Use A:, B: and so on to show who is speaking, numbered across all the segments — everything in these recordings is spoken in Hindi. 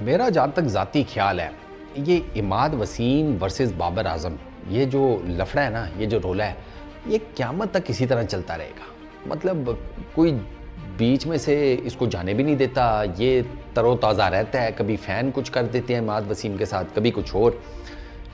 A: मेरा जहाँ तक ज़ाती ख्याल है, ये इमाद वसीम वर्सेस बाबर आज़म, ये जो लफड़ा है ना, ये जो रोला है, ये क़यामत तक इसी तरह चलता रहेगा। मतलब कोई बीच में से इसको जाने भी नहीं देता, ये तरोताज़ा रहता है। कभी फ़ैन कुछ कर देते हैं इमाद वसीम के साथ, कभी कुछ और।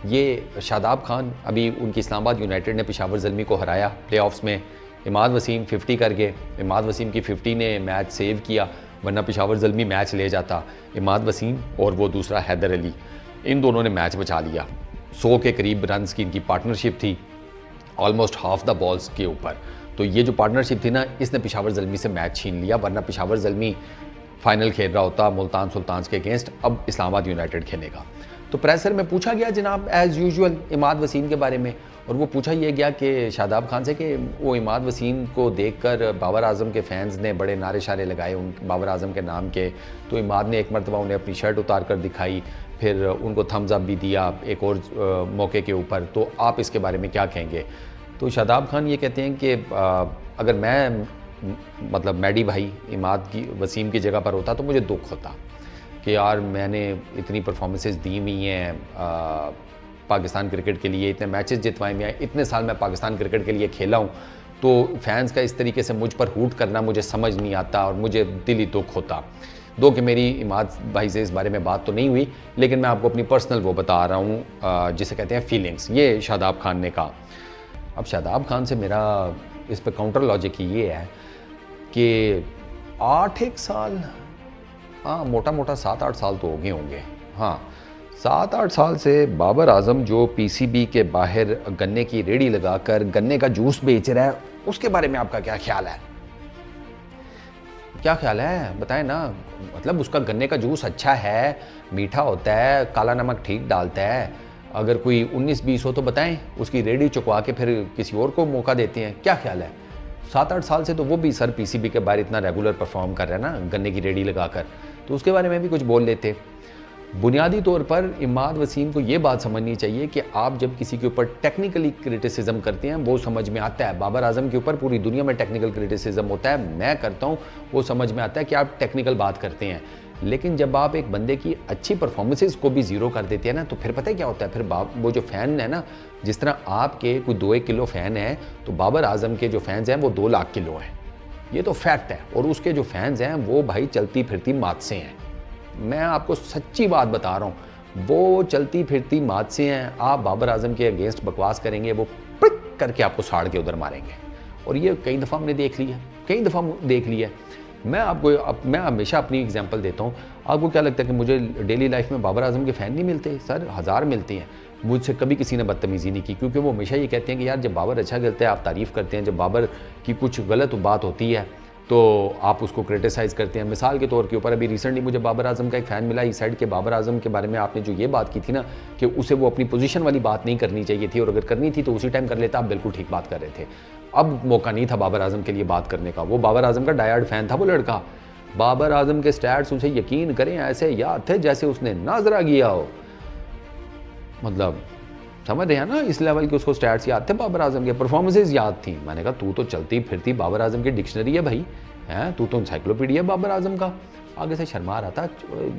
A: ये शादाब खान, अभी उनकी इस्लामाबाद यूनाइटेड ने पेशावर ज़ल्मी को हराया प्लेऑफ्स में। इमाद वसीम 50 कर गए, इमाद वसीम की 50 ने मैच सेव किया, वरना पेशावर ज़ल्मी मैच ले जाता। इमाद वसीम और वो दूसरा हैदर अली, इन दोनों ने मैच बचा लिया। 100 के करीब रन्स की इनकी पार्टनरशिप थी, ऑलमोस्ट हाफ द बॉल्स के ऊपर। तो ये जो पार्टनरशिप थी ना, इसने पेशावर ज़ल्मी से मैच छीन लिया, वरना पेशावर ज़ल्मी फाइनल खेल रहा होता मुल्तान सुल्तान्स के अगेंस्ट, अब इस्लामाबाद यूनाइटेड खेलेगा। तो प्रेसर में पूछा गया जनाब एज़ यूजुअल इमाद वसीम के बारे में, और वो पूछा यह गया कि शादाब खान से कि वो इमाद वसीम को देखकर बाबर आज़म के फैंस ने बड़े नारे शारे लगाए उन बाबर आज़म के नाम के। तो इमाद ने एक मरतबा उन्हें अपनी शर्ट उतार कर दिखाई, फिर उनको थम्स अप भी दिया एक और मौके के ऊपर। तो आप इसके बारे में क्या कहेंगे? तो शादाब खान ये कहते हैं कि अगर मैं मतलब मैडी भाई इमाद की वसीम की जगह पर होता तो मुझे दुख होता कि यार मैंने इतनी परफॉर्मेंसेस दी हुई हैं पाकिस्तान क्रिकेट के लिए, इतने मैचेस जितवाए हुए हैं, इतने साल मैं पाकिस्तान क्रिकेट के लिए खेला हूँ, तो फैंस का इस तरीके से मुझ पर हूट करना मुझे समझ नहीं आता और मुझे दिली दुख होता। दो कि मेरी इमाद भाई से इस बारे में बात तो नहीं हुई, लेकिन मैं आपको अपनी पर्सनल वो बता रहा हूँ जिसे कहते हैं फीलिंग्स। ये शादाब खान ने कहा। अब शादाब खान से मेरा इस पर काउंटर लॉजिक ये है कि 8 साल, हाँ मोटा मोटा 7-8 साल तो हो गए होंगे, हाँ 7-8 साल से बाबर आज़म जो पीसीबी के बाहर गन्ने की रेड़ी लगाकर गन्ने का जूस बेच रहा है, उसके बारे में आपका क्या ख्याल है? क्या ख्याल है बताएं ना। मतलब उसका गन्ने का जूस अच्छा है, मीठा होता है, काला नमक ठीक डालता है। अगर कोई 19-20 हो तो बताएं, उसकी रेडी चुकवा के फिर किसी और को मौका देते हैं। क्या ख्याल है? 7-8 साल से तो वो भी सर पीसीबी के बाहर इतना रेगुलर परफॉर्म कर रहा है ना गन्ने की रेडी लगाकर, तो उसके बारे में भी कुछ बोल लेते। बुनियादी तौर पर इमाद वसीम को ये बात समझनी चाहिए कि आप जब किसी के ऊपर टेक्निकली क्रिटिसिज्म करते हैं वो समझ में आता है। बाबर आज़म के ऊपर पूरी दुनिया में टेक्निकल क्रिटिसिज्म होता है, मैं करता हूँ, वो समझ में आता है कि आप टेक्निकल बात करते हैं। लेकिन जब आप एक बंदे की अच्छी परफॉर्मेंसेस को भी ज़ीरो कर देते हैं ना, तो फिर पता है क्या होता है? फिर वो जो फ़ैन है ना, जिस तरह आपके कोई 2-1 किलो फ़ैन है, तो बाबर आज़म के जो फैंस हैं वो 2 लाख किलो हैं। ये तो फैक्ट है। और उसके जो फैंस हैं वो भाई चलती फिरती मात से हैं। मैं आपको सच्ची बात बता रहा हूँ, वो चलती फिरती मात से हैं। आप बाबर आज़म के अगेंस्ट बकवास करेंगे, वो पिक करके आपको साड़ के उधर मारेंगे। और ये कई दफ़ा हमने देख लिया, कई दफ़ा देख लिया। मैं हमेशा अपनी एग्जांपल देता हूँ। आपको क्या लगता है कि मुझे डेली लाइफ में बाबर आज़म के फ़ैन नहीं मिलते? सर 1000 मिलते हैं। मुझसे कभी किसी ने बदतमीज़ी नहीं की, क्योंकि वो हमेशा ये कहते हैं कि यार जब बाबर अच्छा खेलता है आप तारीफ़ करते हैं, जब बाबर की कुछ गलत बात होती है तो आप उसको क्रिटिसाइज़ करते हैं। मिसाल के तौर के ऊपर अभी रिसेंटली मुझे बाबर आज़म का एक फ़ैन मिला, इस साइड के बाबर आज़म के बारे में आपने जो ये बात की थी ना कि उसे वो अपनी पोजीशन वाली बात नहीं करनी चाहिए थी, और अगर करनी थी तो उसी टाइम कर लेता। आप बिल्कुल ठीक बात कर रहे थे। अब मौका नहीं था बाबर आज़म के लिए बात करने का। वो बाबर आज़म का डायहार्ड फ़ैन था वो लड़का। बाबर आज़म के स्टैट्स उसे यकीन करें ऐसे याद थे जैसे उसने नाजरा किया हो। मतलब समझ रहे हैं ना, इस लेवल के उसको स्टैट्स याद थे, बाबर आज़म के परफॉर्मेंसेज याद थी। मैंने कहा तू तो चलती फिरती बाबर आज़म की डिक्शनरी है भाई, हैं तू तो इंसाइक्लोपीडिया बाबर आज़म का। आगे से शर्मा रहा था,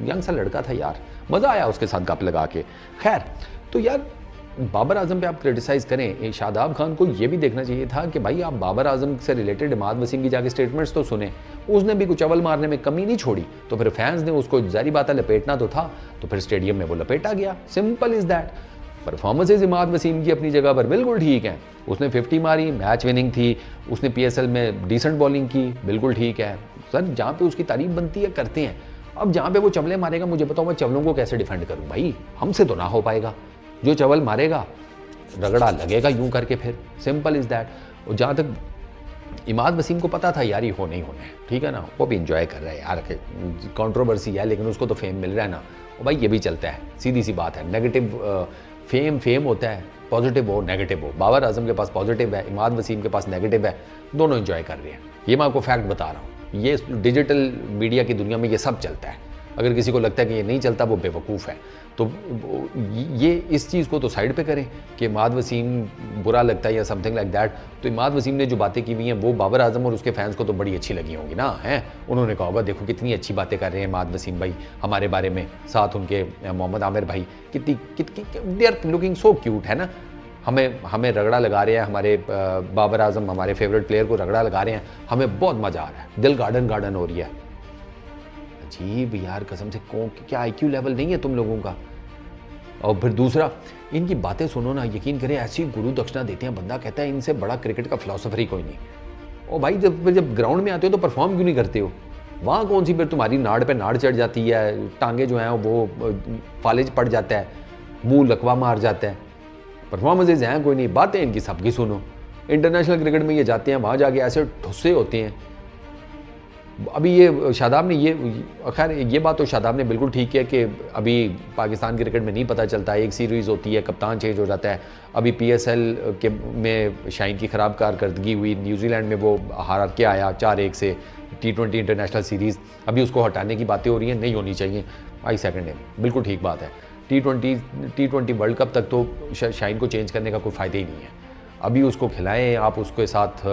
A: यंग सा लड़का था यार, मज़ा आया उसके साथ गप लगा के। खैर, तो यार बाबर आज़म पे आप क्रिटिसाइज़ करें, शादाब खान को ये भी देखना चाहिए था कि भाई आप बाबर आज़म से रिलेटेड इमाद वसीम की जाके स्टेटमेंट्स तो सुने। उसने भी कुछ अवल मारने में कमी नहीं छोड़ी, तो फिर फैंस ने उसको जारी बात है लपेटना तो था, तो फिर स्टेडियम में वो लपेटा गया। Simple is that. Performances Imad Wasim की अपनी जगह पर बिल्कुल ठीक हैं। उसने 50 मारी, मैच विनिंग थी, उसने पीएसएल में डिसेंट बॉलिंग की, बिल्कुल ठीक है। सर जहाँ पे उसकी तारीफ बनती है करते हैं। अब जहाँ पे वो चवले मारेगा, मुझे बताओ मैं चवलों को कैसे डिफेंड करूँ भाई? हमसे तो ना हो पाएगा। जो चवल मारेगा रगड़ा लगेगा यूं करके, फिर सिंपल इज़ दैट। और जहाँ तक इमाद वसीम को पता था यार ये हो नहीं होना है, ठीक है ना, वो भी इंजॉय कर रहा है यार, कंट्रोवर्सी है लेकिन उसको तो फेम मिल रहा है ना। और भाई ये भी चलता है, सीधी सी बात है। नेगेटिव फेम होता है, पॉजिटिव हो नेगेटिव हो। बाबर आज़म के पास पॉजिटिव है, इमाद वसीम के पास नेगेटिव है, दोनों एंजॉय कर रहे हैं। ये मैं आपको फैक्ट बता रहा हूँ। ये डिजिटल मीडिया की दुनिया में ये सब चलता है। अगर किसी को लगता है कि ये नहीं चलता वो बेवकूफ़ है। तो ये इस चीज़ को तो साइड पे करें कि इमाद वसीम बुरा लगता है या समथिंग लाइक दैट। तो इमाद वसीम ने जो बातें की हुई हैं वो बाबर आजम और उसके फैंस को तो बड़ी अच्छी लगी होंगी ना, हैं। उन्होंने कहा होगा देखो कितनी अच्छी बातें कर रहे हैं इमाद वसीम भाई हमारे बारे में, साथ उनके मोहम्मद आमिर भाई कितनी they are looking so cute, है ना। हमें रगड़ा लगा रहे हैं, हमारे बाबर आजम हमारे फेवरेट प्लेयर को रगड़ा लगा रहे हैं, हमें बहुत मज़ा आ रहा है, दिल गार्डन हो रही है। अजीब यार, कसम से क्या IQ लेवल नहीं है तुम लोगों का। और फिर दूसरा, इनकी बातें सुनो ना, यकीन करें ऐसी गुरु दक्षिणा देते हैं, बंदा कहता है इनसे बड़ा क्रिकेट का फिलोसफर ही कोई नहीं। ओ भाई जब ग्राउंड में आते हो तो परफॉर्म क्यों नहीं करते हो? वहाँ कौन सी फिर तुम्हारी नाड़ पे नाड़ चढ़ जाती है, टांगे जो हैं वो फालिज पड़ जाता है, मुंह लकवा मार जाता है। परफॉर्मेंसेज हैं कोई नहीं, बातें इनकी सबकी सुनो। इंटरनेशनल क्रिकेट में ये जाते हैं, वहाँ जाके ऐसे ठुस्से होते हैं। अभी ये शादाब ने ये, खैर ये बात तो शादाब ने बिल्कुल ठीक है कि अभी पाकिस्तान क्रिकेट में नहीं पता चलता, एक सीरीज़ होती है, कप्तान चेंज हो जाता है। अभी PSL के में शाहीन की ख़राब कारकर्दगी हुई, न्यूजीलैंड में वो हार के आया 4-1 से T20 इंटरनेशनल सीरीज़। अभी उसको हटाने की बातें हो रही हैं, नहीं होनी चाहिए। आई सेकंड है, बिल्कुल ठीक बात है। T20 वर्ल्ड कप तक तो शाहीन को चेंज करने का कोई फ़ायदा ही नहीं है। अभी उसको खिलाएं आप, उसके साथ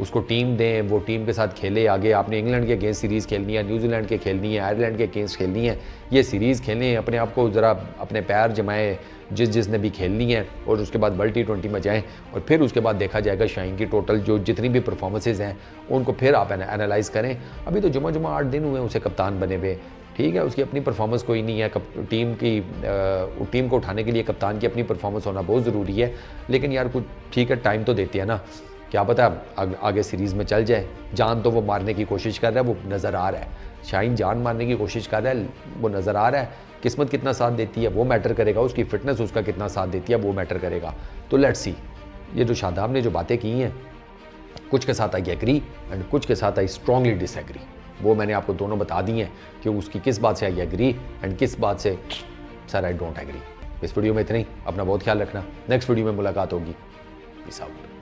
A: उसको टीम दें, वो टीम के साथ खेले आगे। आपने इंग्लैंड के अगेंस्ट सीरीज़ खेलनी है, न्यूजीलैंड के खेलनी है, आयरलैंड के अगेंस्ट खेलनी है, ये सीरीज़ खेलें, अपने आप को ज़रा अपने पैर जमाएं जिसने भी खेलनी है, और उसके बाद वर्ल्ड T20 में जाएं, और फिर उसके बाद देखा जाएगा शाहीन की टोटल जो जितनी भी परफॉर्मेंसेज हैं उनको फिर आप एनालाइज़ करें। अभी तो जुमा 8 दिन हुए उसे कप्तान बने हुए, ठीक है, उसकी अपनी परफॉर्मेंस कोई नहीं है। टीम को उठाने के लिए कप्तान की अपनी परफॉर्मेंस होना बहुत ज़रूरी है। लेकिन यार कुछ ठीक है, टाइम तो देती है ना, क्या पता आगे सीरीज़ में चल जाए। जान तो वो मारने की कोशिश कर रहा है, वो नज़र आ रहा है। शाहीन जान मारने की कोशिश कर रहा है, वो नज़र आ रहा है। किस्मत कितना साथ देती है वो मैटर करेगा, उसकी फिटनेस उसका कितना साथ देती है वो मैटर करेगा। तो लेट्स सी, ये जो शादाब ने जो बातें की हैं, कुछ के साथ आई एग्री एंड कुछ के साथ आई स्ट्रांगली डिसएग्री। वो मैंने आपको दोनों बता दी हैं कि उसकी किस बात से आई एग्री एंड किस बात से सर आई डोंट एग्री। इस वीडियो में इतना ही, अपना बहुत ख्याल रखना। नेक्स्ट वीडियो में मुलाकात होगी। Peace out.